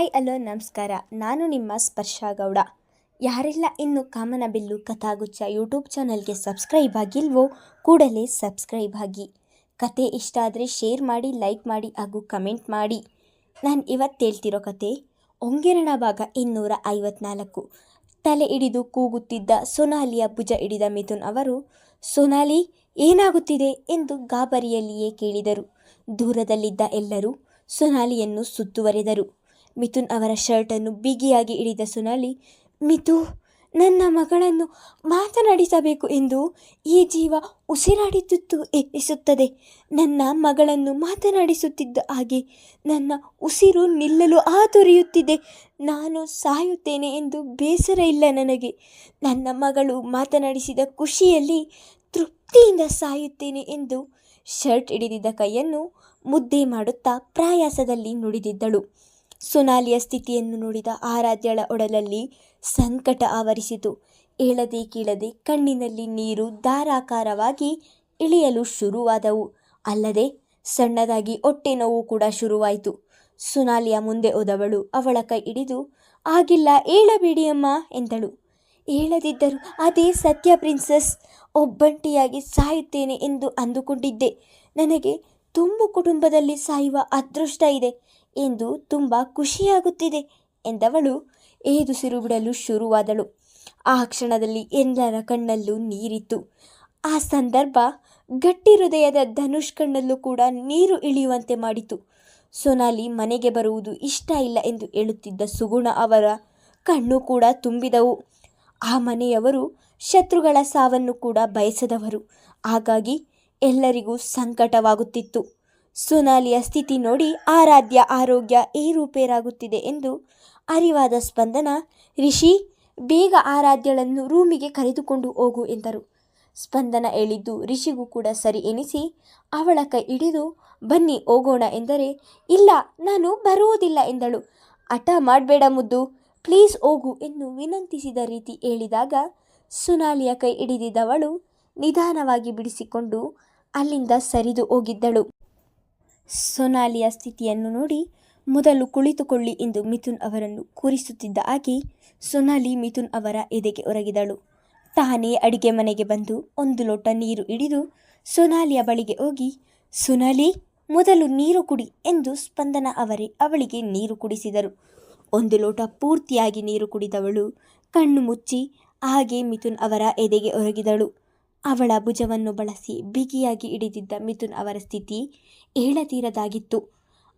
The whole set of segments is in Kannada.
ಹಾಯ್ ಹಲೋ ನಮಸ್ಕಾರ. ನಾನು ನಿಮ್ಮ ಸ್ಪರ್ಶ ಗೌಡ. ಯಾರೆಲ್ಲ ಇನ್ನು ಕಾಮನಬಿಲ್ಲು ಕಥಾಗುಚ್ಛ ಯೂಟ್ಯೂಬ್ ಚಾನಲ್ಗೆ ಸಬ್ಸ್ಕ್ರೈಬ್ ಆಗಿಲ್ವೋ ಕೂಡಲೇ ಸಬ್ಸ್ಕ್ರೈಬ್ ಆಗಿ. ಕತೆ ಇಷ್ಟ ಆದರೆ ಶೇರ್ ಮಾಡಿ, ಲೈಕ್ ಮಾಡಿ ಹಾಗೂ ಕಮೆಂಟ್ ಮಾಡಿ. ನಾನು ಇವತ್ತು ಹೇಳ್ತಿರೋ ಕತೆ ಒಂಗೆರಣ ಭಾಗ 254. ತಲೆ ಹಿಡಿದು ಕೂಗುತ್ತಿದ್ದ ಸೊನಾಲಿಯ ಭುಜ ಹಿಡಿದ ಮಿಥುನ್ ಅವರು, ಸೊನಾಲಿ ಏನಾಗುತ್ತಿದೆ ಎಂದು ಗಾಬರಿಯಲ್ಲಿಯೇ ಕೇಳಿದರು. ದೂರದಲ್ಲಿದ್ದ ಎಲ್ಲರೂ ಸೊನಾಲಿಯನ್ನು ಸುತ್ತುವರೆದರು. ಮಿಥುನ್ ಅವರ ಶರ್ಟನ್ನು ಬಿಗಿಯಾಗಿ ಹಿಡಿದ ಸೊನಾಲಿ, ಮಿಥು, ನನ್ನ ಮಗಳನ್ನು ಮಾತನಾಡಿಸಬೇಕು ಎಂದು ಈ ಜೀವ ಉಸಿರಾಡಿದ್ದು ಎನಿಸುತ್ತದೆ. ನನ್ನ ಮಗಳನ್ನು ಮಾತನಾಡಿಸುತ್ತಿದ್ದ ಹಾಗೆ ನನ್ನ ಉಸಿರು ನಿಲ್ಲಲು ಆತೊರೆಯುತ್ತಿದೆ. ನಾನು ಸಾಯುತ್ತೇನೆ ಎಂದು ಬೇಸರ ಇಲ್ಲ ನನಗೆ. ನನ್ನ ಮಗಳು ಮಾತನಾಡಿಸಿದ ಖುಷಿಯಲ್ಲಿ ತೃಪ್ತಿಯಿಂದ ಸಾಯುತ್ತೇನೆ ಎಂದು ಶರ್ಟ್ ಹಿಡಿದಿದ್ದ ಕೈಯನ್ನು ಮುದ್ದೆ ಮಾಡುತ್ತಾ ಪ್ರಯಾಸದಲ್ಲಿ ನುಡಿದಿದ್ದಳು. ಸೊನಾಲಿಯ ಸ್ಥಿತಿಯನ್ನು ನೋಡಿದ ಆರಾಧ್ಯಳ ಒಡಲಲ್ಲಿ ಸಂಕಟ ಆವರಿಸಿತು. ಏಳದೆ ಕೀಳದೆ ಕಣ್ಣಿನಲ್ಲಿ ನೀರು ಧಾರಾಕಾರವಾಗಿ ಇಳಿಯಲು ಶುರುವಾದವು. ಅಲ್ಲದೆ ಸಣ್ಣದಾಗಿ ಹೊಟ್ಟೆ ನೋವು ಕೂಡ ಶುರುವಾಯಿತು. ಸೊನಾಲಿಯ ಮುಂದೆ ಹೋದವಳು ಅವಳ ಕೈ ಹಿಡಿದು, ಆಗಿಲ್ಲ, ಏಳಬೇಡಿ ಅಮ್ಮ ಎಂದಳು. ಹೇಳದಿದ್ದರು ಅದೇ ಸತ್ಯ ಪ್ರಿನ್ಸಸ್. ಒಬ್ಬಂಟಿಯಾಗಿ ಸಾಯುತ್ತೇನೆ ಎಂದು ಅಂದುಕೊಂಡಿದ್ದೆ. ನನಗೆ ತುಂಬು ಕುಟುಂಬದಲ್ಲಿ ಸಾಯುವ ಅದೃಷ್ಟ ಇದೆ ಎಂದು ತುಂಬ ಖುಷಿಯಾಗುತ್ತಿದೆ ಎಂದವಳು ಏದುಸಿರು ಬಿಡಲು ಶುರುವಾದಳು. ಆ ಕ್ಷಣದಲ್ಲಿ ಎಲ್ಲರ ಕಣ್ಣಲ್ಲೂ ನೀರಿತ್ತು. ಆ ಸಂದರ್ಭ ಗಟ್ಟಿ ಹೃದಯದ ಧನುಷ್ ಕಣ್ಣಲ್ಲೂ ಕೂಡ ನೀರು ಇಳಿಯುವಂತೆ ಮಾಡಿತು. ಸೊನಾಲಿ ಮನೆಗೆ ಬರುವುದು ಇಷ್ಟ ಇಲ್ಲ ಎಂದು ಹೇಳುತ್ತಿದ್ದ ಸುಗುಣ ಅವರ ಕಣ್ಣು ಕೂಡ ತುಂಬಿದವು. ಆ ಮನೆಯವರು ಶತ್ರುಗಳ ಸಾವನ್ನು ಕೂಡ ಬಯಸದವರು. ಹಾಗಾಗಿ ಎಲ್ಲರಿಗೂ ಸಂಕಟವಾಗುತ್ತಿತ್ತು. ಸೊನಾಲಿಯ ಸ್ಥಿತಿ ನೋಡಿ ಆರಾಧ್ಯ ಆರೋಗ್ಯ ಏರುಪೇರಾಗುತ್ತಿದೆ ಎಂದು ಅರಿವಾದ ಸ್ಪಂದನ, ರಿಷಿ, ಬೇಗ ಆರಾಧ್ಯಳನ್ನು ರೂಮಿಗೆ ಕರೆದುಕೊಂಡು ಹೋಗು ಎಂದರು. ಸ್ಪಂದನ ಹೇಳಿದ್ದು ರಿಷಿಗೂ ಕೂಡ ಸರಿ ಎನಿಸಿ ಅವಳ ಕೈ ಹಿಡಿದು, ಬನ್ನಿ ಹೋಗೋಣ ಎಂದರೆ, ಇಲ್ಲ, ನಾನು ಬರುವುದಿಲ್ಲ ಎಂದಳು. ಹಠ ಮಾಡಬೇಡ ಮುದ್ದು, ಪ್ಲೀಸ್ ಹೋಗು ಎಂದು ವಿನಂತಿಸಿದ ರೀತಿ ಹೇಳಿದಾಗ ಸೊನಾಲಿಯ ಕೈ ಹಿಡಿದಿದ್ದವಳು ನಿಧಾನವಾಗಿ ಬಿಡಿಸಿಕೊಂಡು ಅಲ್ಲಿಂದ ಸರಿದು ಹೋಗಿದ್ದಳು. ಸೊನಾಲಿಯ ಸ್ಥಿತಿಯನ್ನು ನೋಡಿ ಮೊದಲು ಕುಳಿತುಕೊಳ್ಳಿ ಎಂದು ಮಿಥುನ್ ಅವರನ್ನು ಕೂರಿಸುತ್ತಿದ್ದ ಹಾಗೆ ಸೊನಾಲಿ ಮಿಥುನ್ ಅವರ ಎದೆಗೆ ಒರಗಿದಳು. ತಾನೇ ಅಡಿಗೆ ಮನೆಗೆ ಬಂದು 1 ಲೋಟ ನೀರು ಹಿಡಿದು ಸೊನಾಲಿಯ ಬಳಿಗೆ ಹೋಗಿ, ಸೊನಾಲಿ, ಮೊದಲು ನೀರು ಕುಡಿ ಎಂದು ಸ್ಪಂದನ ಅವರೇ ಅವಳಿಗೆ ನೀರು ಕುಡಿಸಿದರು. 1 ಲೋಟ ಪೂರ್ತಿಯಾಗಿ ನೀರು ಕುಡಿದವಳು ಕಣ್ಣು ಮುಚ್ಚಿ ಹಾಗೆ ಮಿಥುನ್ ಅವರ ಎದೆಗೆ ಒರಗಿದಳು. ಅವಳ ಭುಜವನ್ನು ಬಳಸಿ ಬಿಗಿಯಾಗಿ ಹಿಡಿದಿದ್ದ ಮಿಥುನ್ ಅವರ ಸ್ಥಿತಿ ಹೇಳತೀರದಾಗಿತ್ತು.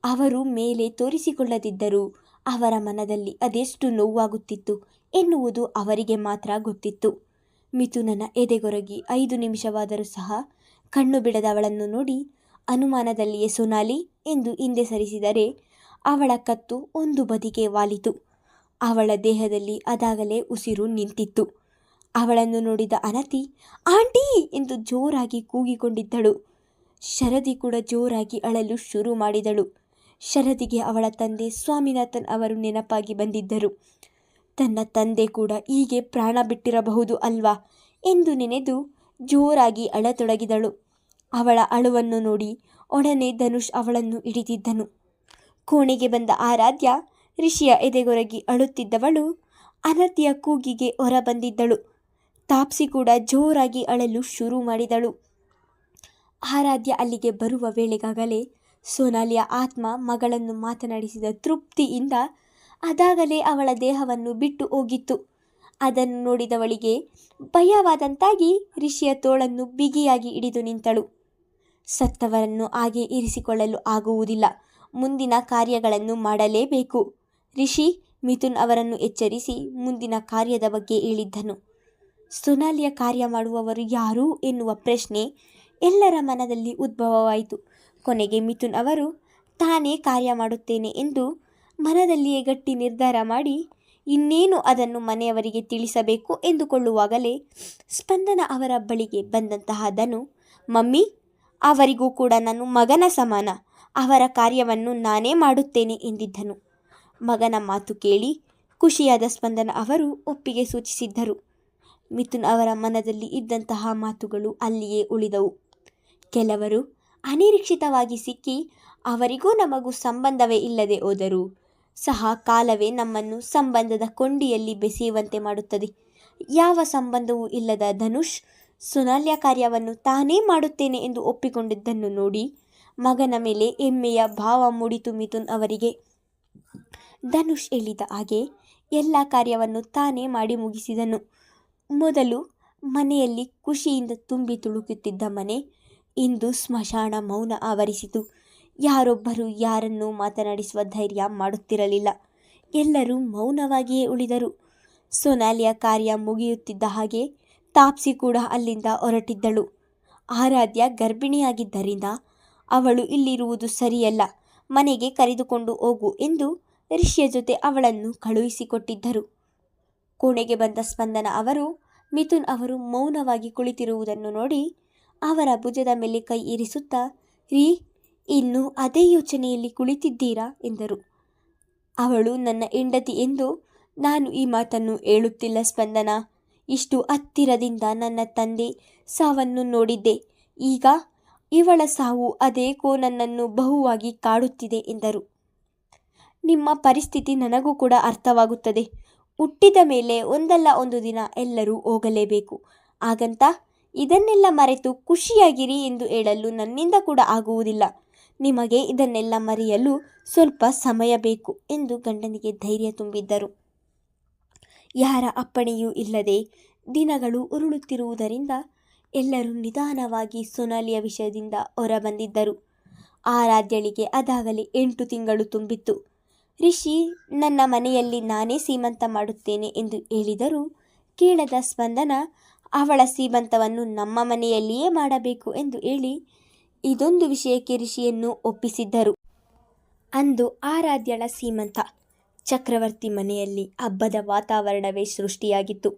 ಅವರು ಮೇಲೆ ತೋರಿಸಿಕೊಳ್ಳದಿದ್ದರೂ ಅವರ ಮನದಲ್ಲಿ ಅದೆಷ್ಟು ನೋವಾಗುತ್ತಿತ್ತು ಎನ್ನುವುದು ಅವರಿಗೆ ಮಾತ್ರ ಗೊತ್ತಿತ್ತು. ಮಿಥುನನ ಎದೆಗೊರಗಿ 5 ನಿಮಿಷವಾದರೂ ಸಹ ಕಣ್ಣು ಬಿಡದವಳನ್ನು ನೋಡಿ ಅನುಮಾನದಲ್ಲಿಯೇ ಸೊನಾಲಿ ಎಂದು ಹಿಂದೆ ಸರಿಸಿದರೆ ಅವಳ ಕತ್ತು ಒಂದು ಬದಿಗೆ ವಾಲಿತು. ಅವಳ ದೇಹದಲ್ಲಿ ಅದಾಗಲೇ ಉಸಿರು ನಿಂತಿತ್ತು. ಅವಳನ್ನು ನೋಡಿದ ಅನತಿ, ಆಂಟಿ ಎಂದು ಜೋರಾಗಿ ಕೂಗಿಕೊಂಡಿದ್ದಳು. ಶರದಿ ಕೂಡ ಜೋರಾಗಿ ಅಳಲು ಶುರು ಮಾಡಿದಳು. ಶರದಿಗೆ ಅವಳ ತಂದೆ ಸ್ವಾಮಿನಾಥನ್ ಅವರು ನೆನಪಾಗಿ ಬಂದಿದ್ದರು. ತನ್ನ ತಂದೆ ಕೂಡ ಹೀಗೆ ಪ್ರಾಣ ಬಿಟ್ಟಿರಬಹುದು ಅಲ್ವಾ ಎಂದು ನೆನೆದು ಜೋರಾಗಿ ಅಳತೊಡಗಿದಳು. ಅವಳ ಅಳುವನ್ನು ನೋಡಿ ಒಡನೆ ಧನುಷ್ ಅವಳನ್ನು ಹಿಡಿದಿದ್ದನು. ಕೋಣೆಗೆ ಬಂದ ಆರಾಧ್ಯ ರಿಷಿಯ ಎದೆಗೊರಗಿ ಅಳುತ್ತಿದ್ದವಳು ಅನತಿಯ ಕೂಗಿಗೆ ಹೊರಬಂದಿದ್ದಳು. ತಾಪ್ಸಿ ಕೂಡ ಜೋರಾಗಿ ಅಳಲು ಶುರು ಮಾಡಿದಳು. ಆರಾಧ್ಯ ಅಲ್ಲಿಗೆ ಬರುವ ವೇಳೆಗಾಗಲೇ ಸೊನಾಲಿಯ ಆತ್ಮ ಮಗಳನ್ನು ಮಾತನಾಡಿಸಿದ ತೃಪ್ತಿಯಿಂದ ಅದಾಗಲೇ ಅವಳ ದೇಹವನ್ನು ಬಿಟ್ಟು ಹೋಗಿತ್ತು. ಅದನ್ನು ನೋಡಿದವಳಿಗೆ ಭಯವಾದಂತಾಗಿ ರಿಷಿಯ ತೋಳನ್ನು ಬಿಗಿಯಾಗಿ ಹಿಡಿದು ನಿಂತಳು. ಸತ್ತವರನ್ನು ಹಾಗೆ ಇರಿಸಿಕೊಳ್ಳಲು ಆಗುವುದಿಲ್ಲ, ಮುಂದಿನ ಕಾರ್ಯಗಳನ್ನು ಮಾಡಲೇಬೇಕು. ರಿಷಿ ಮಿಥುನ್ ಅವರನ್ನು ಎಚ್ಚರಿಸಿ ಮುಂದಿನ ಕಾರ್ಯದ ಬಗ್ಗೆ ಹೇಳಿದ್ದನು. ಸೊನಾಲಿಯ ಕಾರ್ಯ ಮಾಡುವವರು ಯಾರು ಎನ್ನುವ ಪ್ರಶ್ನೆ ಎಲ್ಲರ ಮನದಲ್ಲಿ ಉದ್ಭವವಾಯಿತು. ಕೊನೆಗೆ ಮಿಥುನ್ ಅವರು ತಾನೇ ಕಾರ್ಯ ಮಾಡುತ್ತೇನೆ ಎಂದು ಮನದಲ್ಲಿಯೇ ಗಟ್ಟಿ ನಿರ್ಧಾರ ಮಾಡಿ ಇನ್ನೇನು ಅದನ್ನು ಮನೆಯವರಿಗೆ ತಿಳಿಸಬೇಕು ಎಂದುಕೊಳ್ಳುವಾಗಲೇ ಸ್ಪಂದನ ಅವರ ಬಳಿಗೆ ಬಂದಂತಹ ಧನು, ಮಮ್ಮಿ, ಅವರಿಗೂ ಕೂಡ ನಾನು ಮಗನ ಸಮಾನ, ಅವರ ಕಾರ್ಯವನ್ನು ನಾನೇ ಮಾಡುತ್ತೇನೆ ಎಂದಿದ್ದನು. ಮಗನ ಮಾತು ಕೇಳಿ ಖುಷಿಯಾದ ಸ್ಪಂದನ ಅವರು ಒಪ್ಪಿಗೆ ಸೂಚಿಸಿದ್ದರು. ಮಿಥುನ್ ಅವರ ಮನದಲ್ಲಿ ಇದ್ದಂತಹ ಮಾತುಗಳು ಅಲ್ಲಿಯೇ ಉಳಿದವು. ಕೆಲವರು ಅನಿರೀಕ್ಷಿತವಾಗಿ ಸಿಕ್ಕಿ ಅವರಿಗೂ ನಮಗೂ ಸಂಬಂಧವೇ ಇಲ್ಲದೆ ಹೋದರು, ಸಹ ಕಾಲವೇ ನಮ್ಮನ್ನು ಸಂಬಂಧದ ಕೊಂಡಿಯಲ್ಲಿ ಬೆಸೆಯುವಂತೆ ಮಾಡುತ್ತದೆ. ಯಾವ ಸಂಬಂಧವೂ ಇಲ್ಲದ ಧನುಷ್ ಸೊನಾಲಿಯ ಕಾರ್ಯವನ್ನು ತಾನೇ ಮಾಡುತ್ತೇನೆ ಎಂದು ಒಪ್ಪಿಕೊಂಡಿದ್ದನ್ನು ನೋಡಿ ಮಗನ ಮೇಲೆ ಹೆಮ್ಮೆಯ ಭಾವ ಮೂಡಿತು ಮಿಥುನ್ ಅವರಿಗೆ. ಧನುಷ್ ಹೇಳಿದ ಹಾಗೆ ಎಲ್ಲ ಕಾರ್ಯವನ್ನು ತಾನೇ ಮಾಡಿ ಮುಗಿಸಿದನು. ಮೊದಲು ಮನೆಯಲ್ಲಿ ಖುಷಿಯಿಂದ ತುಂಬಿ ತುಳುಕುತ್ತಿದ್ದ ಮನೆ ಇಂದು ಸ್ಮಶಾನ ಮೌನ ಆವರಿಸಿತು. ಯಾರೊಬ್ಬರು ಯಾರನ್ನೂ ಮಾತನಾಡಿಸುವ ಧೈರ್ಯ ಮಾಡುತ್ತಿರಲಿಲ್ಲ. ಎಲ್ಲರೂ ಮೌನವಾಗಿಯೇ ಉಳಿದರು. ಸೊನಾಲಿಯ ಕಾರ್ಯ ಮುಗಿಯುತ್ತಿದ್ದ ಹಾಗೆ ತಾಪ್ಸಿ ಕೂಡ ಅಲ್ಲಿಂದ ಹೊರಟಿದ್ದಳು. ಆರಾಧ್ಯ ಗರ್ಭಿಣಿಯಾಗಿದ್ದರಿಂದ ಅವಳು ಇಲ್ಲಿರುವುದು ಸರಿಯಲ್ಲ, ಮನೆಗೆ ಕರೆದುಕೊಂಡು ಹೋಗು ಎಂದು ರಿಷಿಯ ಜೊತೆ ಅವಳನ್ನು ಕಳುಹಿಸಿಕೊಟ್ಟಿದ್ದರು. ಕೋಣೆಗೆ ಬಂದ ಸ್ಪಂದನ ಅವರು ಮಿಥುನ್ ಅವರು ಮೌನವಾಗಿ ಕುಳಿತಿರುವುದನ್ನು ನೋಡಿ ಅವರ ಭುಜದ ಮೇಲೆ ಕೈ ಇರಿಸುತ್ತಾ, ರೀ, ಇನ್ನೂ ಅದೇ ಯೋಚನೆಯಲ್ಲಿ ಕುಳಿತಿದ್ದೀರಾ ಎಂದರು. ಅವಳು ನನ್ನ ಹೆಂಡತಿ ಎಂದು ನಾನು ಈ ಮಾತನ್ನು ಹೇಳುತ್ತಿಲ್ಲ ಸ್ಪಂದನ. ಇಷ್ಟು ಹತ್ತಿರದಿಂದ ನನ್ನ ತಂದೆ ಸಾವನ್ನು ನೋಡಿದ್ದೆ. ಈಗ ಇವಳ ಸಾವು ಅದೇಕೋ ನನ್ನನ್ನು ಬಹುವಾಗಿ ಕಾಡುತ್ತಿದೆ ಎಂದರು. ನಿಮ್ಮ ಪರಿಸ್ಥಿತಿ ನನಗೂ ಕೂಡ ಅರ್ಥವಾಗುತ್ತದೆ. ಹುಟ್ಟಿದ ಮೇಲೆ ಒಂದಲ್ಲ ಒಂದು ದಿನ ಎಲ್ಲರೂ ಹೋಗಲೇಬೇಕು. ಹಾಗಂತ ಇದನ್ನೆಲ್ಲ ಮರೆತು ಖುಷಿಯಾಗಿರಿ ಎಂದು ಹೇಳಲು ನನ್ನಿಂದ ಕೂಡ ಆಗುವುದಿಲ್ಲ. ನಿಮಗೆ ಇದನ್ನೆಲ್ಲ ಮರೆಯಲು ಸ್ವಲ್ಪ ಸಮಯ ಬೇಕು ಎಂದು ಗಂಡನಿಗೆ ಧೈರ್ಯ ತುಂಬಿದ್ದರು. ಯಾರ ಅಪ್ಪಣೆಯೂ ಇಲ್ಲದೆ ದಿನಗಳು ಉರುಳುತ್ತಿರುವುದರಿಂದ ಎಲ್ಲರೂ ನಿಧಾನವಾಗಿ ಸೊನಾಲಿಯ ವಿಷಯದಿಂದ ಹೊರಬಂದಿದ್ದರು. ಆರಾಧ್ಯಳಿಗೆ ಅದಾಗಲೇ 8 ತಿಂಗಳು ತುಂಬಿತ್ತು. ರಿಷಿ ನನ್ನ ಮನೆಯಲ್ಲಿ ನಾನೇ ಸೀಮಂತ ಮಾಡುತ್ತೇನೆ ಎಂದು ಹೇಳಿದರೂ ಕೇಳದ ಸ್ಪಂದನ ಅವಳ ಸೀಮಂತವನ್ನು ನಮ್ಮ ಮನೆಯಲ್ಲಿಯೇ ಮಾಡಬೇಕು ಎಂದು ಹೇಳಿ ಇದೊಂದು ವಿಷಯಕ್ಕೆ ರಿಷಿಯನ್ನು ಒಪ್ಪಿಸಿದ್ದರು. ಅಂದು ಆರಾಧ್ಯಳ ಸೀಮಂತ. ಚಕ್ರವರ್ತಿ ಮನೆಯಲ್ಲಿ ಹಬ್ಬದ ವಾತಾವರಣವೇ ಸೃಷ್ಟಿಯಾಗಿತ್ತು.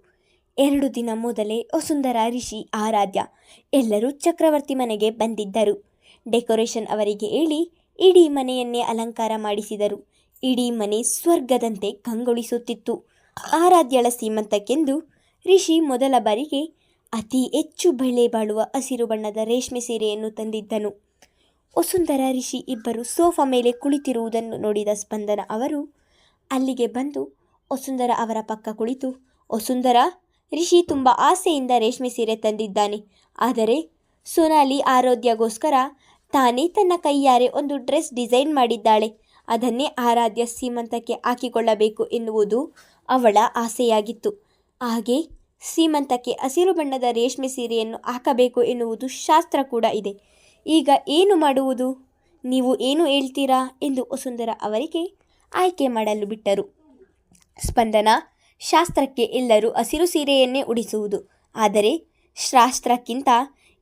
2 ದಿನ ಮೊದಲೇ ವಸುಂಧರಾ, ರಿಷಿ, ಆರಾಧ್ಯ ಎಲ್ಲರೂ ಚಕ್ರವರ್ತಿ ಮನೆಗೆ ಬಂದಿದ್ದರು. ಡೆಕೋರೇಷನ್ ಅವರಿಗೆ ಹೇಳಿ ಇಡೀ ಮನೆಯನ್ನೇ ಅಲಂಕಾರ ಮಾಡಿಸಿದರು. ಇಡೀ ಮನೆ ಸ್ವರ್ಗದಂತೆ ಕಂಗೊಳಿಸುತ್ತಿತ್ತು. ಆರಾಧ್ಯಳ ಸೀಮಂತಕ್ಕೆಂದು ರಿಷಿ ಮೊದಲ ಬಾರಿಗೆ ಅತಿ ಹೆಚ್ಚು ಬೆಲೆ ಬಾಳುವ ಹಸಿರು ಬಣ್ಣದ ರೇಷ್ಮೆ ಸೀರೆಯನ್ನು ತಂದಿದ್ದನು. ವಸುಂಧರಾ, ರಿಷಿ ಇಬ್ಬರು ಸೋಫಾ ಮೇಲೆ ಕುಳಿತಿರುವುದನ್ನು ನೋಡಿದ ಸ್ಪಂದನ ಅವರು ಅಲ್ಲಿಗೆ ಬಂದು ವಸುಂಧರಾ ಅವರ ಪಕ್ಕ ಕುಳಿತು, ವಸುಂಧರಾ, ರಿಷಿ ತುಂಬ ಆಸೆಯಿಂದ ರೇಷ್ಮೆ ಸೀರೆ ತಂದಿದ್ದಾನೆ. ಆದರೆ ಸೊನಾಲಿ ಆರಾಧ್ಯಗೋಸ್ಕರ ತಾನೇ ತನ್ನ ಕೈಯಾರೆ ಒಂದು ಡ್ರೆಸ್ ಡಿಸೈನ್ ಮಾಡಿದ್ದಾಳೆ. ಅದನ್ನೇ ಆರಾಧ್ಯ ಸೀಮಂತಕ್ಕೆ ಹಾಕಿಕೊಳ್ಳಬೇಕು ಎನ್ನುವುದು ಅವಳ ಆಸೆಯಾಗಿತ್ತು. ಹಾಗೆ ಸೀಮಂತಕ್ಕೆ ಹಸಿರು ಬಣ್ಣದ ರೇಷ್ಮೆ ಸೀರೆಯನ್ನು ಹಾಕಬೇಕು ಎನ್ನುವುದು ಶಾಸ್ತ್ರ ಕೂಡ ಇದೆ. ಈಗ ಏನು ಮಾಡುವುದು? ನೀವು ಏನು ಹೇಳ್ತೀರಾ ಎಂದು ವಸುಂಧರಾ ಅವರಿಗೆ ಆಯ್ಕೆ ಮಾಡಲು ಬಿಟ್ಟರು. ಸ್ಪಂದನ, ಶಾಸ್ತ್ರಕ್ಕೆ ಎಲ್ಲರೂ ಹಸಿರು ಸೀರೆಯನ್ನೇ ಉಡಿಸುವುದು. ಆದರೆ ಶಾಸ್ತ್ರಕ್ಕಿಂತ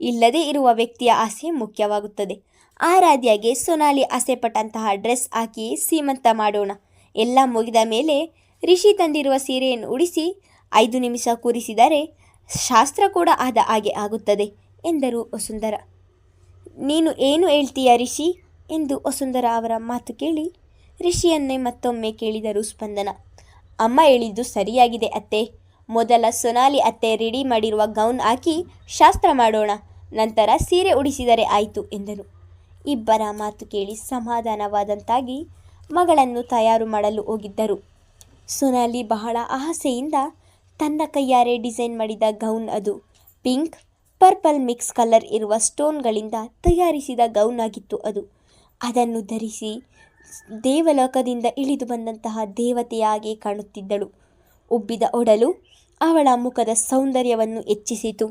ಇಲ್ಲದೇ ಇರುವ ವ್ಯಕ್ತಿಯ ಆಸೆ ಮುಖ್ಯವಾಗುತ್ತದೆ. ಆರಾಧ್ಯಗೆ ಸೊನಾಲಿ ಆಸೆಪಟ್ಟಂತಹ ಡ್ರೆಸ್ ಹಾಕಿ ಸೀಮಂತ ಮಾಡೋಣ. ಎಲ್ಲ ಮುಗಿದ ಮೇಲೆ ರಿಷಿ ತಂದಿರುವ ಸೀರೆಯನ್ನು ಉಡಿಸಿ 5 ನಿಮಿಷ ಕೂರಿಸಿದರೆ ಶಾಸ್ತ್ರ ಕೂಡ ಆದ ಹಾಗೆ ಆಗುತ್ತದೆ ಎಂದರು ವಸುಂಧರಾ. ನೀನು ಏನು ಹೇಳ್ತೀಯ ರಿಷಿ ಎಂದು ವಸುಂಧರಾ ಅವರ ಮಾತು ಕೇಳಿ ರಿಷಿಯನ್ನೇ ಮತ್ತೊಮ್ಮೆ ಕೇಳಿದರು ಸ್ಪಂದನ. ಅಮ್ಮ ಹೇಳಿದ್ದು ಸರಿಯಾಗಿದೆ ಅತ್ತೆ. ಮೊದಲ ಸೊನಾಲಿ ಅತ್ತೆ ರೆಡಿ ಮಾಡಿರುವ ಗೌನ್ ಹಾಕಿ ಶಾಸ್ತ್ರ ಮಾಡೋಣ, ನಂತರ ಸೀರೆ ಉಡಿಸಿದರೆ ಆಯಿತು ಎಂದನು. ಇಬ್ಬರ ಮಾತು ಕೇಳಿ ಸಮಾಧಾನವಾದಂತಾಗಿ ಮಗಳನ್ನು ತಯಾರು ಮಾಡಲು ಹೋಗಿದ್ದರು. ಸೊನಾಲಿ ಬಹಳ ಆಸೆಯಿಂದ ತನ್ನ ಕೈಯಾರೆ ಡಿಸೈನ್ ಮಾಡಿದ ಗೌನ್ ಅದು. ಪಿಂಕ್, ಪರ್ಪಲ್ ಮಿಕ್ಸ್ ಕಲರ್ ಇರುವ ಸ್ಟೋನ್ಗಳಿಂದ ತಯಾರಿಸಿದ ಗೌನ್ ಆಗಿತ್ತು ಅದು. ಅದನ್ನು ಧರಿಸಿ ದೇವಲೋಕದಿಂದ ಇಳಿದು ಬಂದಂತಹ ದೇವತೆಯಾಗಿ ಕಾಣುತ್ತಿದ್ದಳು. ಉಬ್ಬಿದ ಒಡಲು ಅವಳ ಮುಖದ ಸೌಂದರ್ಯವನ್ನು ಹೆಚ್ಚಿಸಿತು.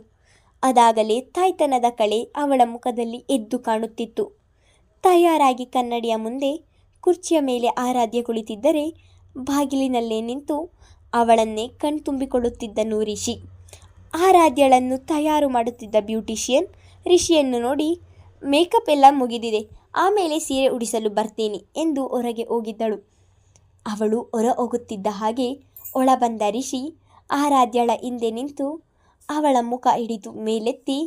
ಅದಾಗಲೇ ತಾಯ್ತನದ ಕಳೆ ಅವಳ ಮುಖದಲ್ಲಿ ಎದ್ದು ಕಾಣುತ್ತಿತ್ತು. ತಯಾರಾಗಿ ಕನ್ನಡಿಯ ಮುಂದೆ ಕುರ್ಚಿಯ ಮೇಲೆ ಆರಾಧ್ಯ ಕುಳಿತಿದ್ದರೆ ಬಾಗಿಲಿನಲ್ಲೇ ನಿಂತು ಅವಳನ್ನೇ ಕಣ್ತುಂಬಿಕೊಳ್ಳುತ್ತಿದ್ದನು ರಿಷಿ. ಆರಾಧ್ಯಳನ್ನು ತಯಾರು ಮಾಡುತ್ತಿದ್ದ ಬ್ಯೂಟಿಷಿಯನ್ ರಿಷಿಯನ್ನು ನೋಡಿ, ಮೇಕಪ್ ಎಲ್ಲ ಮುಗಿದಿದೆ, ಆಮೇಲೆ ಸೀರೆ ಉಡಿಸಲು ಬರ್ತೀನಿ ಎಂದು ಹೊರಗೆ ಹೋಗಿದ್ದಳು. ಅವಳು ಹೊರ ಹೋಗುತ್ತಿದ್ದ ಹಾಗೆ ಒಳ ಬಂದ ರಿಷಿ ಆರಾಧ್ಯಳ ಹಿಂದೆ ನಿಂತು ಅವಳ ಮುಖ ಹಿಡಿದು ಮೇಲೆತ್ತಿ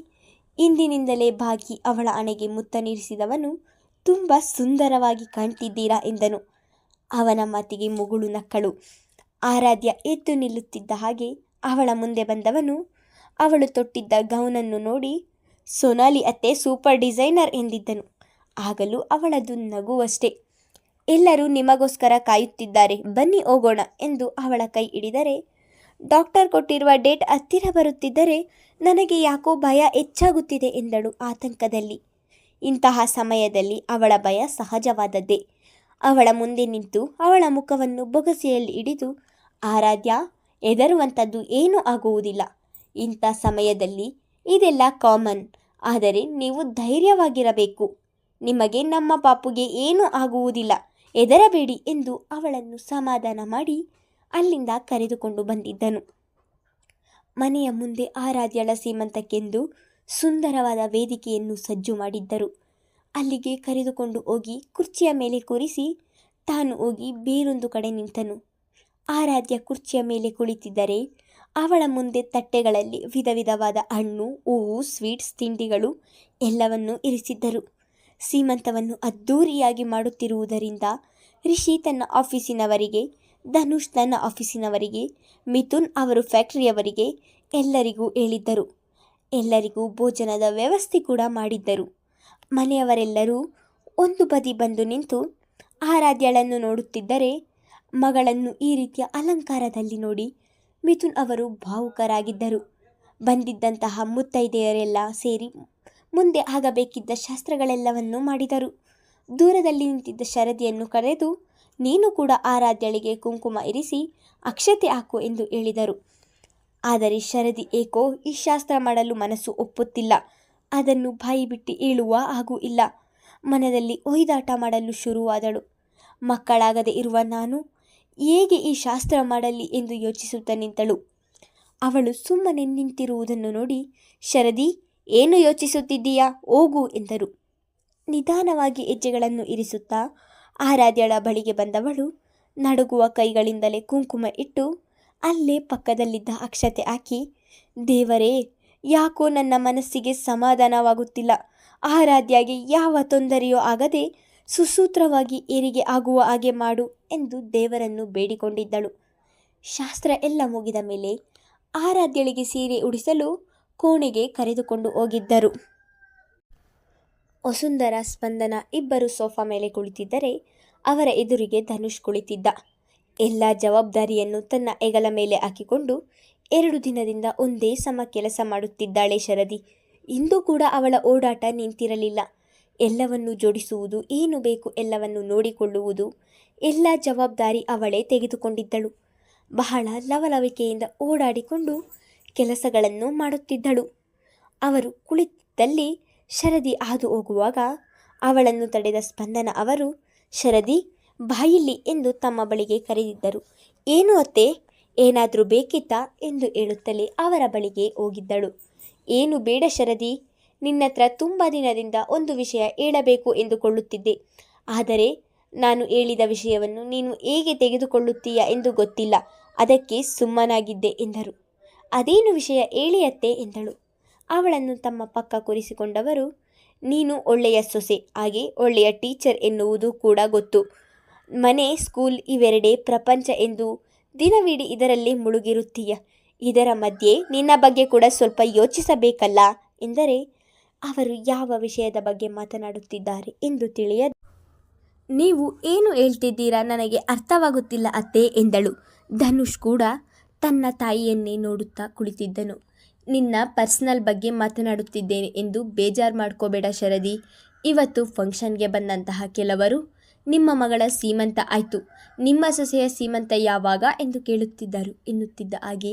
ಇಂದಿನಿಂದಲೇ ಬಾಗಿ ಅವಳ ಹಣೆಗೆ ಮುತ್ತನಿರಿಸಿದವನು, ತುಂಬ ಸುಂದರವಾಗಿ ಕಾಣ್ತಿದ್ದೀರಾ ಎಂದನು. ಅವನ ಮಾತಿಗೆ ಮುಗುಳು ನಕ್ಕಳು. ಆರಾಧ್ಯ ಎದ್ದು ನಿಲ್ಲುತ್ತಿದ್ದ ಹಾಗೆ ಅವಳ ಮುಂದೆ ಬಂದವನು ಅವಳು ತೊಟ್ಟಿದ್ದ ಗೌನನ್ನು ನೋಡಿ, ಸೊನಾಲಿ ಅತ್ತೆ ಸೂಪರ್ ಡಿಸೈನರ್ ಎಂದಿದ್ದನು. ಆಗಲೂ ಅವಳದು ನಗುವಷ್ಟೇ. ಎಲ್ಲರೂ ನಿಮಗೋಸ್ಕರ ಕಾಯುತ್ತಿದ್ದಾರೆ, ಬನ್ನಿ ಹೋಗೋಣ ಎಂದು ಅವಳ ಕೈ ಹಿಡಿದರೆ, ಡಾಕ್ಟರ್ ಕೊಟ್ಟಿರುವ ಡೇಟ್ ಹತ್ತಿರ ಬರುತ್ತಿದ್ದರೆ ನನಗೆ ಯಾಕೋ ಭಯ ಹೆಚ್ಚಾಗುತ್ತಿದೆ ಎಂದಳು ಆತಂಕದಲ್ಲಿ. ಇಂತಹ ಸಮಯದಲ್ಲಿ ಅವಳ ಭಯ ಸಹಜವಾದದ್ದೇ. ಅವಳ ಮುಂದೆ ನಿಂತು ಅವಳ ಮುಖವನ್ನು ಬೊಗಸೆಯಲ್ಲಿ ಹಿಡಿದು, ಆರಾಧ್ಯ, ಹೆದರುವಂಥದ್ದು ಏನೂ ಆಗುವುದಿಲ್ಲ. ಇಂಥ ಸಮಯದಲ್ಲಿ ಇದೆಲ್ಲ ಕಾಮನ್. ಆದರೆ ನೀವು ಧೈರ್ಯವಾಗಿರಬೇಕು. ನಿಮಗೆ ನಮ್ಮ ಪಾಪುಗೆ ಏನೂ ಆಗುವುದಿಲ್ಲ, ಹೆದರಬೇಡಿ ಎಂದು ಅವಳನ್ನು ಸಮಾಧಾನ ಮಾಡಿ ಅಲ್ಲಿಂದ ಕರೆದುಕೊಂಡು ಬಂದಿದ್ದನು. ಮನೆಯ ಮುಂದೆ ಆರಾಧ್ಯಳ ಸೀಮಂತಕ್ಕೆಂದು ಸುಂದರವಾದ ವೇದಿಕೆಯನ್ನು ಸಜ್ಜು ಮಾಡಿದ್ದರು. ಅಲ್ಲಿಗೆ ಕರೆದುಕೊಂಡು ಹೋಗಿ ಕುರ್ಚಿಯ ಮೇಲೆ ಕೂರಿಸಿ ತಾನು ಹೋಗಿ ಬೇರೊಂದು ಕಡೆ ನಿಂತನು. ಆರಾಧ್ಯ ಕುರ್ಚಿಯ ಮೇಲೆ ಕುಳಿತಿದ್ದರೆ ಅವಳ ಮುಂದೆ ತಟ್ಟೆಗಳಲ್ಲಿ ವಿಧ ವಿಧವಾದ ಹಣ್ಣು, ಹೂವು, ಸ್ವೀಟ್ಸ್, ತಿಂಡಿಗಳು ಎಲ್ಲವನ್ನೂ ಇರಿಸಿದ್ದರು. ಸೀಮಂತವನ್ನು ಅದ್ಧೂರಿಯಾಗಿ ಮಾಡುತ್ತಿರುವುದರಿಂದ ರಿಷಿ ತನ್ನ ಆಫೀಸಿನವರಿಗೆ, ಧನುಷ್ ತನ್ನ ಆಫೀಸಿನವರಿಗೆ, ಮಿಥುನ್ ಅವರು ಫ್ಯಾಕ್ಟರಿಯವರಿಗೆ ಎಲ್ಲರಿಗೂ ಹೇಳಿದ್ದರು. ಎಲ್ಲರಿಗೂ ಭೋಜನದ ವ್ಯವಸ್ಥೆ ಕೂಡ ಮಾಡಿದ್ದರು. ಮನೆಯವರೆಲ್ಲರೂ ಒಂದು ಬದಿ ಬಂದು ನಿಂತು ಆರಾಧ್ಯಳನ್ನು ನೋಡುತ್ತಿದ್ದರೆ ಮಗಳನ್ನು ಈ ರೀತಿಯ ಅಲಂಕಾರದಲ್ಲಿ ನೋಡಿ ಮಿಥುನ್ ಅವರು ಭಾವುಕರಾಗಿದ್ದರು. ಬಂದಿದ್ದಂತಹ ಮುತ್ತೈದೆಯರೆಲ್ಲ ಸೇರಿ ಮುಂದೆ ಆಗಬೇಕಿದ್ದ ಶಾಸ್ತ್ರಗಳೆಲ್ಲವನ್ನೂ ಮಾಡಿದರು. ದೂರದಲ್ಲಿ ನಿಂತಿದ್ದ ಶರದಿಯನ್ನು ಕರೆದು, ನೀನು ಕೂಡ ಆರಾಧ್ಯಳಿಗೆ ಕುಂಕುಮ ಇರಿಸಿ ಅಕ್ಷತೆ ಹಾಕು ಎಂದು ಹೇಳಿದರು. ಆದರೆ ಶರದಿ ಏಕೋ ಈ ಶಾಸ್ತ್ರ ಮಾಡಲು ಮನಸ್ಸು ಒಪ್ಪುತ್ತಿಲ್ಲ. ಅದನ್ನು ಬಾಯಿ ಬಿಟ್ಟು ಹೇಳುವ ಹಾಗೂ ಇಲ್ಲ. ಮನದಲ್ಲಿ ಒಯ್ದಾಟ ಮಾಡಲು ಶುರುವಾದಳು. ಮಕ್ಕಳಾಗದೆ ಇರುವ ನಾನು ಹೇಗೆ ಈ ಶಾಸ್ತ್ರ ಮಾಡಲಿ ಎಂದು ಯೋಚಿಸುತ್ತಾ ನಿಂತಳು. ಅವಳು ಸುಮ್ಮನೆ ನಿಂತಿರುವುದನ್ನು ನೋಡಿ, ಶರದಿ, ಏನು ಯೋಚಿಸುತ್ತಿದ್ದೀಯಾ, ಹೋಗು ಎಂದರು. ನಿಧಾನವಾಗಿ ಹೆಜ್ಜೆಗಳನ್ನು ಇರಿಸುತ್ತಾ ಆರಾಧ್ಯಳ ಬಳಿಗೆ ಬಂದವಳು ನಡುಗುವ ಕೈಗಳಿಂದಲೇ ಕುಂಕುಮ ಇಟ್ಟು ಅಲ್ಲೇ ಪಕ್ಕದಲ್ಲಿದ್ದ ಅಕ್ಷತೆ ಹಾಕಿ, ದೇವರೇ, ಯಾಕೋ ನನ್ನ ಮನಸ್ಸಿಗೆ ಸಮಾಧಾನವಾಗುತ್ತಿಲ್ಲ. ಆರಾಧ್ಯಗೆ ಯಾವ ತೊಂದರೆಯೂ ಆಗದೆ ಸುಸೂತ್ರವಾಗಿ ಹೆರಿಗೆ ಆಗುವ ಹಾಗೆ ಮಾಡು ಎಂದು ದೇವರನ್ನು ಬೇಡಿಕೊಂಡಿದ್ದಳು. ಶಾಸ್ತ್ರ ಎಲ್ಲ ಮುಗಿದ ಮೇಲೆ ಆರಾಧ್ಯಳಿಗೆ ಸೀರೆ ಉಡಿಸಲು ಕೋಣೆಗೆ ಕರೆದುಕೊಂಡು ಹೋಗಿದ್ದರು. ವಸುಂಧರಾ, ಸ್ಪಂದನ ಇಬ್ಬರು ಸೋಫಾ ಮೇಲೆ ಕುಳಿತಿದ್ದರೆ ಅವರ ಎದುರಿಗೆ ಧನುಷ್ ಕುಳಿತಿದ್ದ. ಎಲ್ಲ ಜವಾಬ್ದಾರಿಯನ್ನು ತನ್ನ ಹೆಗಲ ಮೇಲೆ ಹಾಕಿಕೊಂಡು 2 ದಿನದಿಂದ ಒಂದೇ ಸಮ ಕೆಲಸ ಮಾಡುತ್ತಿದ್ದಾಳೆ ಶರದಿ. ಇಂದು ಕೂಡ ಅವಳ ಓಡಾಟ ನಿಂತಿರಲಿಲ್ಲ. ಎಲ್ಲವನ್ನು ಜೋಡಿಸುವುದು, ಏನು ಬೇಕು ಎಲ್ಲವನ್ನು ನೋಡಿಕೊಳ್ಳುವುದು, ಎಲ್ಲ ಜವಾಬ್ದಾರಿ ಅವಳೇ ತೆಗೆದುಕೊಂಡಿದ್ದಳು. ಬಹಳ ಲವಲವಿಕೆಯಿಂದ ಓಡಾಡಿಕೊಂಡು ಕೆಲಸಗಳನ್ನು ಮಾಡುತ್ತಿದ್ದಳು. ಅವರು ಕುಳಿತಿದ್ದಲ್ಲಿ ಶರದಿ ಹಾದು ಹೋಗುವಾಗ ಅವಳನ್ನು ತಡೆದ ಸ್ಪಂದನ ಅವರು, ಶರದಿ, ಬಾಯಿಲ್ಲಿ ಎಂದು ತಮ್ಮ ಬಳಿಗೆ ಕರೆದಿದ್ದರು. ಏನು ಅತ್ತೆ, ಏನಾದರೂ ಬೇಕಿತ್ತಾ ಎಂದು ಹೇಳುತ್ತಲೇ ಅವರ ಬಳಿಗೆ ಹೋಗಿದ್ದಳು. ಏನು ಬೇಡ ಶರದಿ, ನಿನ್ನತ್ರ ತುಂಬ ದಿನದಿಂದ ಒಂದು ವಿಷಯ ಹೇಳಬೇಕು ಎಂದುಕೊಳ್ಳುತ್ತಿದ್ದೆ. ಆದರೆ ನಾನು ಹೇಳಿದ ವಿಷಯವನ್ನು ನೀನು ಹೇಗೆ ತೆಗೆದುಕೊಳ್ಳುತ್ತೀಯ ಎಂದು ಗೊತ್ತಿಲ್ಲ, ಅದಕ್ಕೆ ಸುಮ್ಮನಾಗಿದ್ದೆ ಎಂದರು. ಅದೇನು ವಿಷಯ ಹೇಳಿ ಅತ್ತೆ ಎಂದಳು. ಅವಳನ್ನು ತಮ್ಮ ಪಕ್ಕ ಕೂರಿಸಿಕೊಂಡವರು, ನೀನು ಒಳ್ಳೆಯ ಸೊಸೆ, ಹಾಗೆ ಒಳ್ಳೆಯ ಟೀಚರ್ ಎನ್ನುವುದು ಕೂಡ ಗೊತ್ತು. ಮನೆ, ಸ್ಕೂಲ್ ಇವೆರಡೇ ಪ್ರಪಂಚ ಎಂದು ದಿನವಿಡೀ ಇದರಲ್ಲಿ ಮುಳುಗಿರುತ್ತೀಯ. ಇದರ ಮಧ್ಯೆ ನಿನ್ನ ಬಗ್ಗೆ ಕೂಡ ಸ್ವಲ್ಪ ಯೋಚಿಸಬೇಕಲ್ಲ ಎಂದರೆ ಅವರು ಯಾವ ವಿಷಯದ ಬಗ್ಗೆ ಮಾತನಾಡುತ್ತಿದ್ದಾರೆ ಎಂದು ತಿಳಿಯದು. ನೀವು ಏನು ಹೇಳ್ತಿದ್ದೀರಾ, ನನಗೆ ಅರ್ಥವಾಗುತ್ತಿಲ್ಲ ಅತ್ತೆ ಎಂದಳು. ಧನುಷ್ ಕೂಡ ತನ್ನ ತಾಯಿಯನ್ನೇ ನೋಡುತ್ತಾ ಕುಳಿತಿದ್ದನು. ನಿನ್ನ ಪರ್ಸನಲ್ ಬಗ್ಗೆ ಮಾತನಾಡುತ್ತಿದ್ದೇನೆ ಎಂದು ಬೇಜಾರು ಮಾಡ್ಕೋಬೇಡ ಶರದಿ. ಇವತ್ತು ಫಂಕ್ಷನ್ಗೆ ಬಂದಂತಹ ಕೆಲವರು ನಿಮ್ಮ ಮಗಳ ಸೀಮಂತ ಆಯಿತು, ನಿಮ್ಮ ಸೊಸೆಯ ಸೀಮಂತ ಯಾವಾಗ ಎಂದು ಕೇಳುತ್ತಿದ್ದರು ಎನ್ನುತ್ತಿದ್ದ ಹಾಗೆ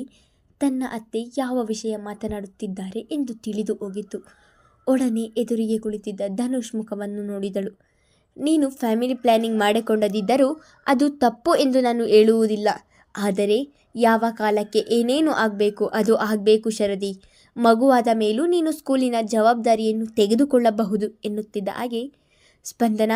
ತನ್ನ ಅತ್ತೆ ಯಾವ ವಿಷಯ ಮಾತನಾಡುತ್ತಿದ್ದಾರೆ ಎಂದು ತಿಳಿದು ಹೋಗಿತ್ತು. ಒಡನೆ ಎದುರಿಗೆ ಕುಳಿತಿದ್ದ ಧನುಷ್ ಮುಖವನ್ನು ನೋಡಿದಳು. ನೀನು ಫ್ಯಾಮಿಲಿ ಪ್ಲ್ಯಾನಿಂಗ್ ಮಾಡಿಕೊಂಡದಿದ್ದರೂ ಅದು ತಪ್ಪು ಎಂದು ನಾನು ಹೇಳುವುದಿಲ್ಲ. ಆದರೆ ಯಾವ ಕಾಲಕ್ಕೆ ಏನೇನು ಆಗಬೇಕು ಅದು ಆಗಬೇಕು ಶರದಿ. ಮಗುವಾದ ಮೇಲೂ ನೀನು ಸ್ಕೂಲಿನ ಜವಾಬ್ದಾರಿಯನ್ನು ತೆಗೆದುಕೊಳ್ಳಬಹುದು ಎನ್ನುತ್ತಿದ್ದ ಹಾಗೆ, ಸ್ಪಂದನ,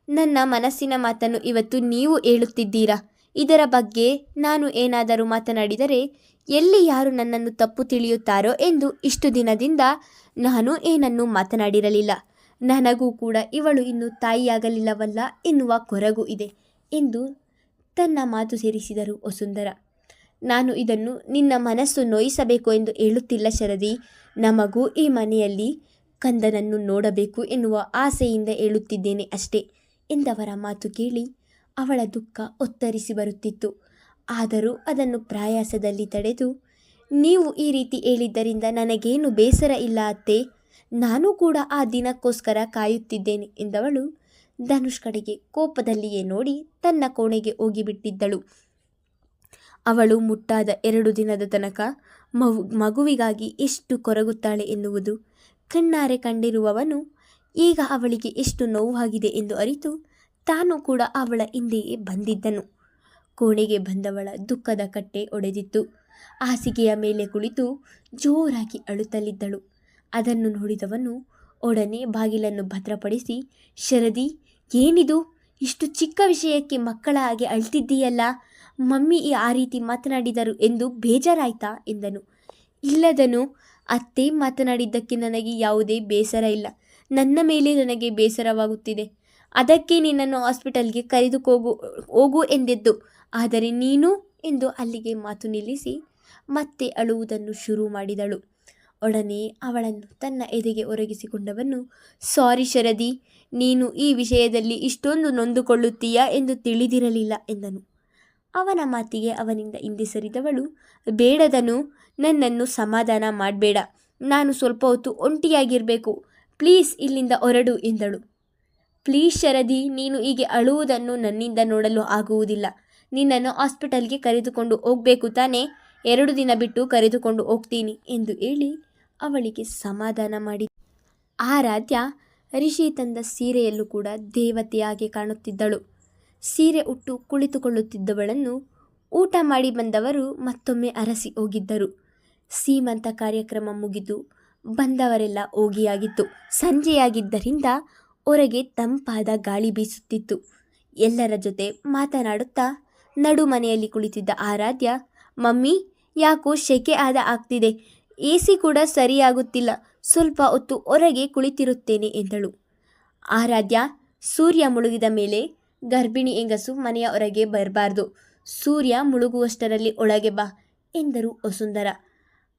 ನನ್ನ ಮನಸ್ಸಿನ ಮಾತನ್ನು ಇವತ್ತು ನೀವು ಹೇಳುತ್ತಿದ್ದೀರಾ. ಇದರ ಬಗ್ಗೆ ನಾನು ಏನಾದರೂ ಮಾತನಾಡಿದರೆ ಎಲ್ಲಿ ಯಾರು ನನ್ನನ್ನು ತಪ್ಪು ತಿಳಿಯುತ್ತಾರೋ ಎಂದು ಇಷ್ಟು ದಿನದಿಂದ ನಾನು ಏನನ್ನೂ ಮಾತನಾಡಿರಲಿಲ್ಲ. ನನಗೂ ಕೂಡ ಇವಳು ಇನ್ನೂ ತಾಯಿಯಾಗಲಿಲ್ಲವಲ್ಲ ಎನ್ನುವ ಕೊರಗು ಇದೆ ಎಂದು ತನ್ನ ಮಾತು ಸೇರಿಸಿದರು ವಸುಂಧರಾ. ನಾನು ಇದನ್ನು ನಿನ್ನ ಮನಸ್ಸು ನೋಯಿಸಬೇಕು ಎಂದು ಹೇಳುತ್ತಿಲ್ಲ ಶರದಿ. ನಮಗೂ ಈ ಮನೆಯಲ್ಲಿ ಕಂದನನ್ನು ನೋಡಬೇಕು ಎನ್ನುವ ಆಸೆಯಿಂದ ಹೇಳುತ್ತಿದ್ದೇನೆ ಅಷ್ಟೇ ಎಂದವರ ಮಾತು ಕೇಳಿ ಅವಳ ದುಃಖ ಒತ್ತರಿಸಿ ಬರುತ್ತಿತ್ತು. ಆದರೂ ಅದನ್ನು ಪ್ರಯಾಸದಲ್ಲಿ ತಡೆದು, ನೀವು ಈ ರೀತಿ ಹೇಳಿದ್ದರಿಂದ ನನಗೇನು ಬೇಸರ ಇಲ್ಲ ಅತ್ತೆ, ನಾನು ಕೂಡ ಆ ದಿನಕ್ಕೋಸ್ಕರ ಕಾಯುತ್ತಿದ್ದೇನೆ ಎಂದವಳು ಧನುಷ್ ಕಡೆಗೆ ಕೋಪದಲ್ಲಿಯೇ ನೋಡಿ ತನ್ನ ಕೋಣೆಗೆ ಹೋಗಿಬಿಟ್ಟಿದ್ದಳು. ಅವಳು ಮುಟ್ಟಾದ 2 ದಿನದ ತನಕ ಮಗುವಿಗಾಗಿ ಎಷ್ಟು ಕೊರಗುತ್ತಾಳೆ ಎನ್ನುವುದು ಕಣ್ಣಾರೆ ಕಂಡಿರುವವನು ಈಗ ಅವಳಿಗೆ ಎಷ್ಟು ನೋವಾಗಿದೆ ಎಂದು ಅರಿತು ತಾನು ಕೂಡ ಅವಳ ಹಿಂದೆಯೇ ಬಂದಿದ್ದನು. ಕೋಣೆಗೆ ಬಂದವಳ ದುಃಖದ ಕಟ್ಟೆ ಒಡೆದಿತ್ತು. ಹಾಸಿಗೆಯ ಮೇಲೆ ಕುಳಿತು ಜೋರಾಗಿ ಅಳುತ್ತಲಿದ್ದಳು. ಅದನ್ನು ನೋಡಿದವನು ಒಡನೆ ಬಾಗಿಲನ್ನು ಭದ್ರಪಡಿಸಿ, ಶರದಿ, ಏನಿದು, ಇಷ್ಟು ಚಿಕ್ಕ ವಿಷಯಕ್ಕೆ ಮಕ್ಕಳ ಹಾಗೆ ಅಳ್ತಿದ್ದೀಯಲ್ಲ, ಮಮ್ಮಿ ಆ ರೀತಿ ಮಾತನಾಡಿದರು ಎಂದು ಬೇಜಾರಾಯ್ತಾ ಎಂದನು. ಇಲ್ಲದನು ಅತ್ತೆ, ಮಾತನಾಡಿದ್ದಕ್ಕೆ ನನಗೆ ಯಾವುದೇ ಬೇಸರ ಇಲ್ಲ. ನನ್ನ ಮೇಲೆ ನನಗೆ ಬೇಸರವಾಗುತ್ತಿದೆ. ಅದಕ್ಕೆ ನಿನ್ನನ್ನು ಹಾಸ್ಪಿಟಲ್ಗೆ ಹೋಗು ಎಂದಿದ್ದು. ಆದರೆ ನೀನು ಎಂದು ಅಲ್ಲಿಗೆ ಮಾತು ನಿಲ್ಲಿಸಿ ಮತ್ತೆ ಅಳುವುದನ್ನು ಶುರು ಮಾಡಿದಳು. ಒಡನೆ ಅವಳನ್ನು ತನ್ನ ಎದೆಗೆ ಒರಗಿಸಿಕೊಂಡವನು, ಸಾರಿ ಶರದಿ, ನೀನು ಈ ವಿಷಯದಲ್ಲಿ ಇಷ್ಟೊಂದು ನೊಂದುಕೊಳ್ಳುತ್ತೀಯಾ ಎಂದು ತಿಳಿದಿರಲಿಲ್ಲ ಎಂದನು. ಅವನ ಮಾತಿಗೆ ಅವನಿಂದ ಹಿಂದೆ ಸರಿದವಳು, ಬೇಡದನು, ನನ್ನನ್ನು ಸಮಾಧಾನ ಮಾಡಬೇಡ, ನಾನು ಸ್ವಲ್ಪ ಹೊತ್ತು ಒಂಟಿಯಾಗಿರಬೇಕು, ಪ್ಲೀಸ್ ಇಲ್ಲಿಂದ ಹೊರಡು ಎಂದಳು. ಪ್ಲೀಸ್ ಶರದಿ, ನೀನು ಹೀಗೆ ಅಳುವುದನ್ನು ನನ್ನಿಂದ ನೋಡಲು ಆಗುವುದಿಲ್ಲ. ನಿನ್ನನ್ನು ಹಾಸ್ಪಿಟಲ್ಗೆ ಕರೆದುಕೊಂಡು ಹೋಗಬೇಕು ತಾನೇ, 2 ದಿನ ಬಿಟ್ಟು ಕರೆದುಕೊಂಡು ಹೋಗ್ತೀನಿ ಎಂದು ಹೇಳಿ ಅವಳಿಗೆ ಸಮಾಧಾನ ಮಾಡಿ. ಆರಾಧ್ಯ ರಿಷಿ ತಂದ ಸೀರೆಯಲ್ಲೂ ಕೂಡ ದೇವತೆಯಾಗಿ ಕಾಣುತ್ತಿದ್ದಳು. ಸೀರೆ ಉಟ್ಟು ಕುಳಿತುಕೊಳ್ಳುತ್ತಿದ್ದವಳನ್ನು ಊಟ ಮಾಡಿ ಬಂದವರು ಮತ್ತೊಮ್ಮೆ ಅರಸಿ ಹೋಗಿದ್ದರು. ಸೀಮಂತ ಕಾರ್ಯಕ್ರಮ ಮುಗಿದು ಬಂದವರೆಲ್ಲ ಹೋಗಿಯಾಗಿತ್ತು. ಸಂಜೆಯಾಗಿದ್ದರಿಂದ ಹೊರಗೆ ತಂಪಾದ ಗಾಳಿ ಬೀಸುತ್ತಿತ್ತು. ಎಲ್ಲರ ಜೊತೆ ಮಾತನಾಡುತ್ತಾ ನಡುಮನೆಯಲ್ಲಿ ಕುಳಿತಿದ್ದ ಆರಾಧ್ಯ, ಮಮ್ಮಿ, ಯಾಕೋ ಶೆಕೆ ಆಗ್ತಿದೆ, AC ಕೂಡ ಸರಿಯಾಗುತ್ತಿಲ್ಲ, ಸ್ವಲ್ಪ ಹೊತ್ತು ಹೊರಗೆ ಕುಳಿತಿರುತ್ತೇನೆ ಎಂದಳು. ಆರಾಧ್ಯ, ಸೂರ್ಯ ಮುಳುಗಿದ ಮೇಲೆ ಗರ್ಭಿಣಿ ಹೆಂಗಸು ಮನೆಯ ಹೊರಗೆ ಬರಬಾರ್ದು, ಸೂರ್ಯ ಮುಳುಗುವಷ್ಟರಲ್ಲಿ ಒಳಗೆ ಬಾ ಎಂದರು ವಸುಂಧರ.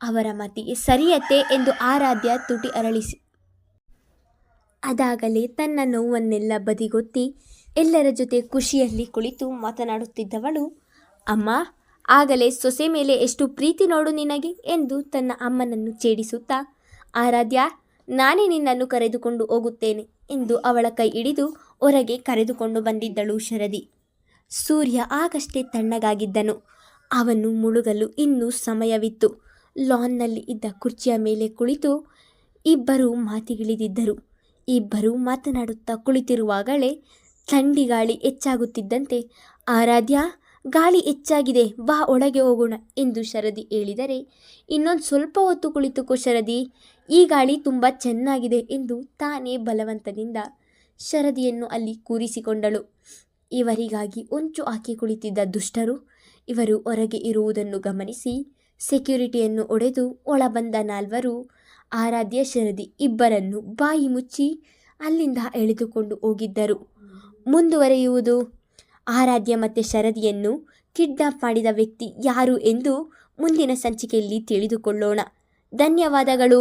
ಅವರ ಮಾತಿಗೆ ಸರಿಯತ್ತೆ ಎಂದು ಆರಾಧ್ಯ ತುಟಿ ಅರಳಿಸಿ ಅದಾಗಲೇ ತನ್ನ ನೋವನ್ನೆಲ್ಲ ಬದಿಗೊತ್ತಿ ಎಲ್ಲರ ಜೊತೆ ಖುಷಿಯಲ್ಲಿ ಕುಳಿತು ಮಾತನಾಡುತ್ತಿದ್ದವಳು, ಅಮ್ಮ, ಆಗಲೇ ಸೊಸೆ ಮೇಲೆ ಎಷ್ಟು ಪ್ರೀತಿ ನೋಡು ನಿನಗೆ ಎಂದು ತನ್ನ ಅಮ್ಮನನ್ನು ಛೇಡಿಸುತ್ತಾ, ಆರಾಧ್ಯ, ನಾನೇ ನಿನ್ನನ್ನು ಕರೆದುಕೊಂಡು ಹೋಗುತ್ತೇನೆ ಎಂದು ಅವಳ ಕೈ ಹಿಡಿದು ಹೊರಗೆ ಕರೆದುಕೊಂಡು ಬಂದಿದ್ದಳು ಶರದಿ. ಸೂರ್ಯ ಆಗಷ್ಟೇ ತಣ್ಣಗಾಗಿದ್ದನು. ಅವನು ಮುಳುಗಲು ಇನ್ನೂ ಸಮಯವಿತ್ತು. ಲಾನ್ನಲ್ಲಿ ಇದ್ದ ಕುರ್ಚಿಯ ಮೇಲೆ ಕುಳಿತು ಇಬ್ಬರೂ ಮಾತಿಗಿಳಿದಿದ್ದರು. ಇಬ್ಬರೂ ಮಾತನಾಡುತ್ತಾ ಕುಳಿತಿರುವಾಗಲೇ ಥಂಡಿಗಾಳಿ ಹೆಚ್ಚಾಗುತ್ತಿದ್ದಂತೆ, ಆರಾಧ್ಯ, ಗಾಳಿ ಹೆಚ್ಚಾಗಿದೆ, ಬಾ ಒಳಗೆ ಹೋಗೋಣ ಎಂದು ಶರದಿ ಹೇಳಿದರೆ, ಇನ್ನೊಂದು ಸ್ವಲ್ಪ ಹೊತ್ತು ಕುಳಿತುಕೋ ಶರದಿ, ಈ ಗಾಳಿ ತುಂಬ ಚೆನ್ನಾಗಿದೆ ಎಂದು ತಾನೇ ಬಲವಂತದಿಂದ ಶರದಿಯನ್ನು ಅಲ್ಲಿ ಕೂರಿಸಿಕೊಂಡಳು. ಇವರಿಗಾಗಿ ಹೊಂಚು ಹಾಕಿ ಕುಳಿತಿದ್ದ ದುಷ್ಟರು ಇವರು ಹೊರಗೆ ಇರುವುದನ್ನು ಗಮನಿಸಿ ಸೆಕ್ಯೂರಿಟಿಯನ್ನು ಒಡೆದು ಒಳಬಂದ 4 ಆರಾಧ್ಯ, ಶರದಿ ಇಬ್ಬರನ್ನು ಬಾಯಿ ಮುಚ್ಚಿ ಅಲ್ಲಿಂದ ಎಳೆದುಕೊಂಡು ಹೋಗಿದ್ದರು. ಮುಂದುವರೆಯುವುದು. ಆರಾಧ್ಯ ಮತ್ತು ಶರದಿಯನ್ನು ಕಿಡ್ನಾಪ್ ಮಾಡಿದ ವ್ಯಕ್ತಿ ಯಾರು ಎಂದು ಮುಂದಿನ ಸಂಚಿಕೆಯಲ್ಲಿ ತಿಳಿದುಕೊಳ್ಳೋಣ. ಧನ್ಯವಾದಗಳು.